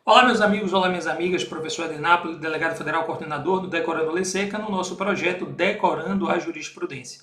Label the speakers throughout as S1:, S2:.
S1: Olá meus amigos, olá minhas amigas, professor Adenápolis, delegado federal coordenador do Decorando Lei Seca, no nosso projeto Decorando a Jurisprudência.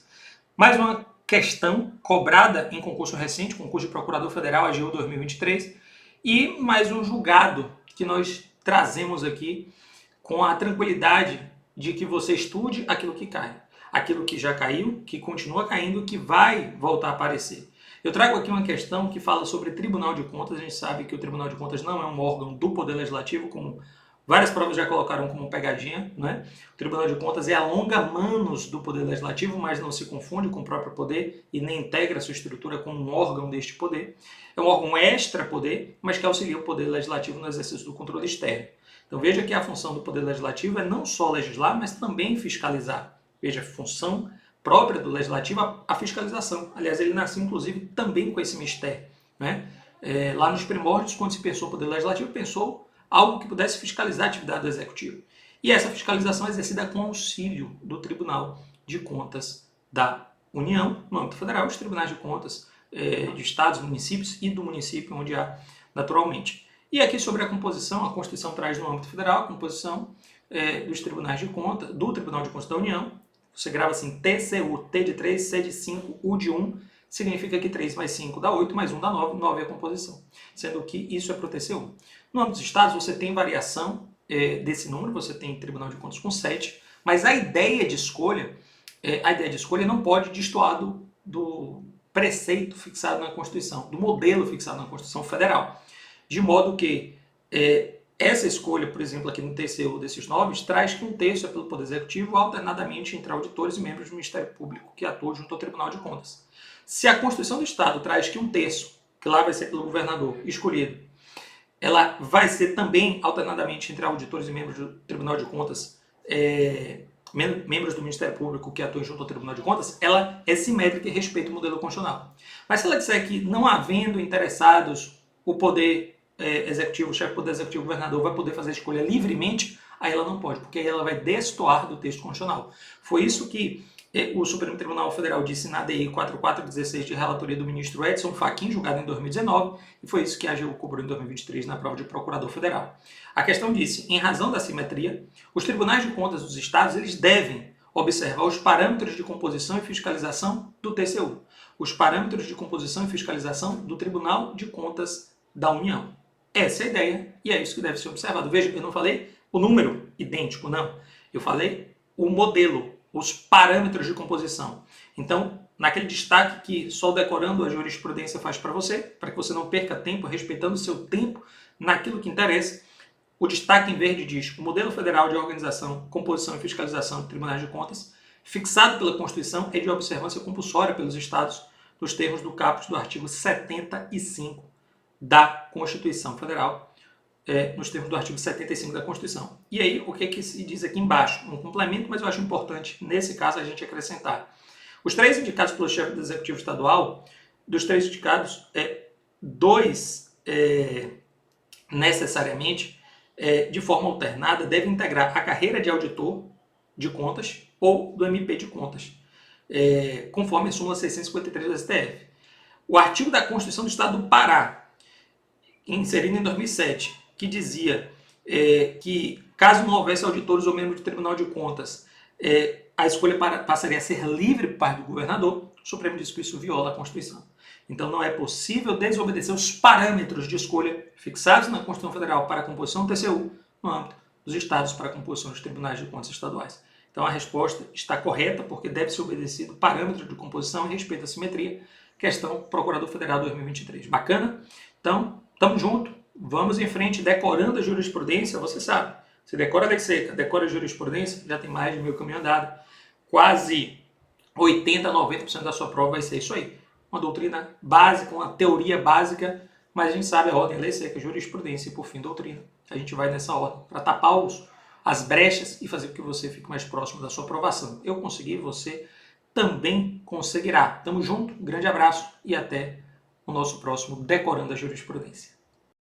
S1: Mais uma questão cobrada em concurso recente, concurso de Procurador Federal, AGU 2023, e mais um julgado que nós trazemos aqui com a tranquilidade de que você estude aquilo que cai, aquilo que já caiu, que continua caindo, que vai voltar a aparecer. Eu trago aqui uma questão que fala sobre Tribunal de Contas. A gente sabe que o Tribunal de Contas não é um órgão do Poder Legislativo, como várias provas já colocaram como pegadinha, né? O Tribunal de Contas é alonga-manos do Poder Legislativo, mas não se confunde com o próprio poder e nem integra sua estrutura como um órgão deste poder. É um órgão extra-poder, mas que auxilia o Poder Legislativo no exercício do controle externo. Então veja que a função do Poder Legislativo é não só legislar, mas também fiscalizar. Veja, a função própria do Legislativo, a fiscalização. Aliás, ele nasceu, inclusive, também com esse mistério. Né? Lá nos primórdios, quando se pensou o Poder Legislativo, pensou algo que pudesse fiscalizar a atividade do Executivo. E essa fiscalização é exercida com auxílio do Tribunal de Contas da União, no âmbito federal, os tribunais de contas de estados, municípios e do município onde há naturalmente. E aqui sobre a composição, a Constituição traz no âmbito federal a composição dos tribunais de contas, do Tribunal de Contas da União. Você grava assim, TCU, T de 3, C de 5, U de 1, significa que 3 mais 5 dá 8, mais 1 dá 9, 9 é a composição, sendo que isso é para o TCU. No âmbito dos estados, você tem variação desse número, você tem Tribunal de Contas com 7, mas a ideia de escolha não pode destoar do preceito fixado na Constituição, do modelo fixado na Constituição Federal, de modo que essa escolha, por exemplo, aqui no TCU desses 9, traz que um terço é pelo Poder Executivo, alternadamente entre auditores e membros do Ministério Público que atuam junto ao Tribunal de Contas. Se a Constituição do Estado traz que um terço, que lá vai ser pelo governador escolhido, ela vai ser também alternadamente entre auditores e membros do Tribunal de Contas, membros do Ministério Público que atuam junto ao Tribunal de Contas, ela é simétrica e respeita o modelo constitucional. Mas se ela disser que não havendo interessados o Poder Executivo, o chefe do Poder Executivo, o governador, vai poder fazer a escolha livremente, aí ela não pode, porque aí ela vai destoar do texto constitucional. Foi isso que o Supremo Tribunal Federal disse na DI 4416 de relatoria do ministro Edson Fachin, julgado em 2019, e foi isso que a AGU cobrou em 2023 na prova de Procurador Federal. A questão disse, em razão da simetria, os tribunais de contas dos estados eles devem observar os parâmetros de composição e fiscalização do TCU, os parâmetros de composição e fiscalização do Tribunal de Contas da União. Essa é a ideia e é isso que deve ser observado. Veja, eu não falei o número idêntico, não. Eu falei o modelo, os parâmetros de composição. Então, naquele destaque que só decorando a jurisprudência faz para você, para que você não perca tempo, respeitando o seu tempo naquilo que interessa, o destaque em verde diz o modelo federal de organização, composição e fiscalização de tribunais de contas, fixado pela Constituição, é de observância compulsória pelos estados nos termos do caput do artigo 75 da Constituição Federal, nos termos do artigo 75 da Constituição. E aí, o que se diz aqui embaixo? Um complemento, mas eu acho importante, nesse caso, a gente acrescentar. Os 3 indicados pelo chefe do Executivo Estadual, dos 3 indicados, 2 necessariamente, de forma alternada, devem integrar a carreira de auditor de contas ou do MP de contas, conforme a súmula 653 do STF. O artigo da Constituição do Estado do Pará, inserido em 2007, que dizia que, caso não houvesse auditores ou membros do Tribunal de Contas, a escolha passaria a ser livre por parte do governador, o Supremo disse que isso viola a Constituição. Então não é possível desobedecer os parâmetros de escolha fixados na Constituição Federal para a composição do TCU, no âmbito dos estados para a composição dos tribunais de contas estaduais. Então a resposta está correta, porque deve ser obedecido parâmetro de composição e respeito à simetria, questão Procurador Federal 2023. Bacana? Então, tamo junto, vamos em frente, decorando a jurisprudência, você sabe, você decora a lei seca, decora a jurisprudência, já tem mais de 1000 caminho andado, quase 80% a 90% da sua prova vai ser isso aí. Uma doutrina básica, uma teoria básica, mas a gente sabe a ordem, lei seca, jurisprudência e por fim doutrina. A gente vai nessa ordem para tapar as brechas e fazer com que você fique mais próximo da sua aprovação. Eu consegui, você também conseguirá. Tamo junto, um grande abraço e até o nosso próximo Decorando a Jurisprudência.